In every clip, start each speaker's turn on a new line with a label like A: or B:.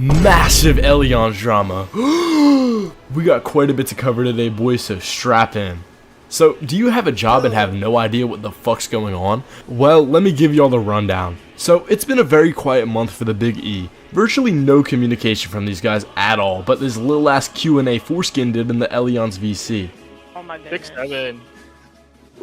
A: Massive Eleon drama. We got quite a bit to cover today, boys, so strap in. So, do you have a job and have no idea what the fuck's going on? Well, let me give y'all the rundown. So, it's been a very quiet month for the Big E. Virtually no communication from these guys at all, but this little ass Q&A Foreskin did in the Eleon's VC.
B: Oh my goodness. 6-7.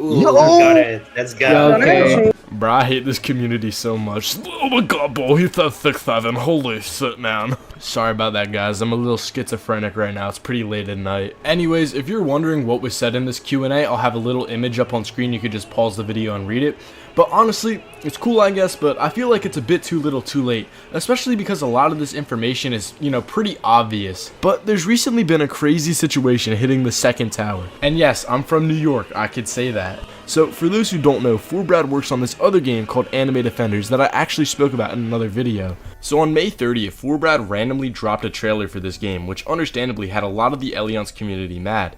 C: Ooh, got it. Let's go.
D: Okay.
A: Bruh, I hate this community so much. Oh my god, bro, he said 6-7. Holy shit, man. Sorry about that, guys. I'm a little schizophrenic right now. It's pretty late at night. Anyways, if you're wondering what was said in this Q&A, I'll have a little image up on screen. You could just pause the video and read it. But honestly, it's cool, I guess, but I feel like it's a bit too little too late, especially because a lot of this information is, pretty obvious. But there's recently been a crazy situation hitting the second tower. And yes, I'm from New York, I could say that. So for those who don't know, Brad works on this other game called Anime Defenders that I actually spoke about in another video. So on May 30th, Brad randomly dropped a trailer for this game, which understandably had a lot of the Eleon's community mad.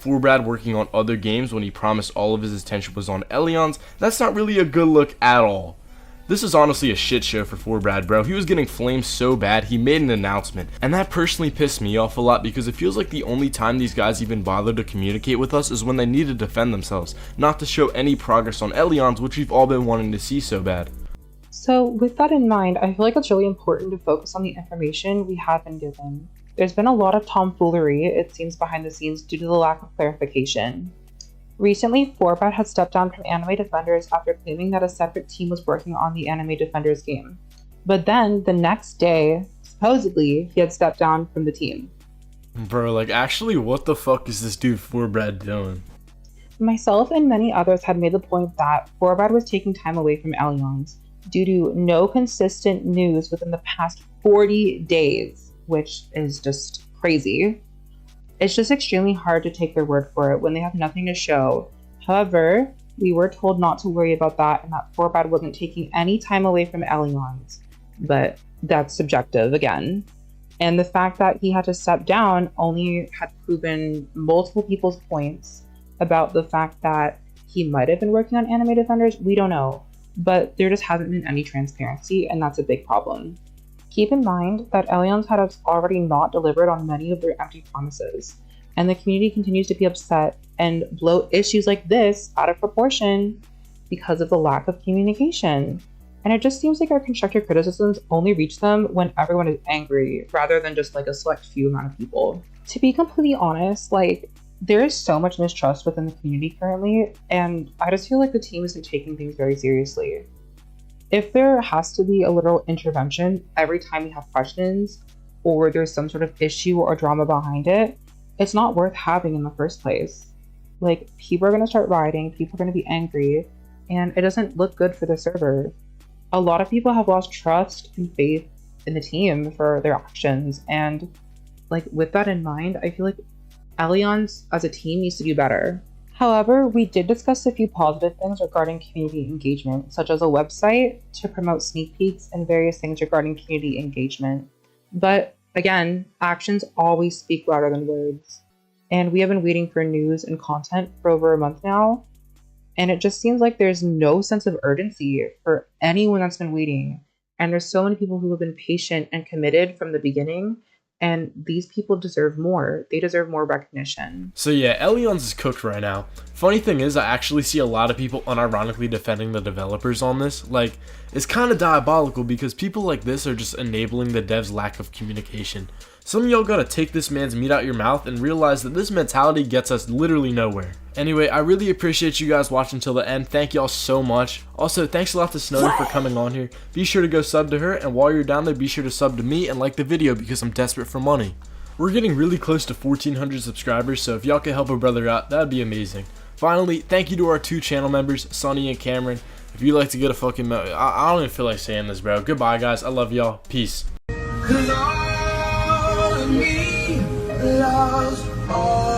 A: Brad working on other games when he promised all of his attention was on Eleon's, that's not really a good look at all. This is honestly a shit show for Brad, bro. He was getting flamed so bad, he made an announcement. And that personally pissed me off a lot because it feels like the only time these guys even bother to communicate with us is when they need to defend themselves, not to show any progress on Eleon's, which we've all been wanting to see so bad.
D: So with that in mind, I feel like it's really important to focus on the information we have been given. There's been a lot of tomfoolery, it seems, behind the scenes due to the lack of clarification. Recently, Brad had stepped down from Anime Defenders after claiming that a separate team was working on the Anime Defenders game. But then, the next day, supposedly, he had stepped down from the team.
A: Bro, actually, what the fuck is this dude Brad doing?
D: Myself and many others had made the point that Brad was taking time away from Eleon's due to no consistent news within the past 40 days, which is just crazy. It's just extremely hard to take their word for it when they have nothing to show. However, we were told not to worry about that and that Brad wasn't taking any time away from Eleon's. But that's subjective again. And the fact that he had to step down only had proven multiple people's points about the fact that he might have been working on Anime Defenders. We don't know. But there just hasn't been any transparency, and that's a big problem. Keep in mind that Eleons had already not delivered on many of their empty promises, and the community continues to be upset and blow issues like this out of proportion because of the lack of communication. And it just seems like our constructive criticisms only reach them when everyone is angry, rather than just a select few amount of people. To be completely honest, there is so much mistrust within the community currently, and I just feel like the team isn't taking things very seriously. If there has to be a literal intervention every time we have questions, or there's some sort of issue or drama behind it, it's not worth having in the first place. People are going to start rioting, people are going to be angry, and it doesn't look good for the server. A lot of people have lost trust and faith in the team for their actions, and with that in mind, I feel like Eleons as a team needs to do better. However, we did discuss a few positive things regarding community engagement, such as a website to promote sneak peeks and various things regarding community engagement. But again, actions always speak louder than words. And we have been waiting for news and content for over a month now, and it just seems like there's no sense of urgency for anyone that's been waiting. And there's so many people who have been patient and committed from the beginning, and these people deserve more. They deserve more recognition.
A: So yeah, Eleon's is cooked right now. Funny thing is, I actually see a lot of people unironically defending the developers on this. It's kind of diabolical because people like this are just enabling the devs' lack of communication. Some of y'all gotta take this man's meat out your mouth and realize that this mentality gets us literally nowhere. Anyway, I really appreciate you guys watching till the end. Thank y'all so much. Also, thanks a lot to Snowden for coming on here. Be sure to go sub to her, and while you're down there, be sure to sub to me and like the video because I'm desperate for money. We're getting really close to 1,400 subscribers, so if y'all could help a brother out, that'd be amazing. Finally, thank you to our 2 channel members, Sonny and Cameron. If you'd like to get a fucking I don't even feel like saying this, bro. Goodbye, guys. I love y'all. Peace. 'Cause all of me lost all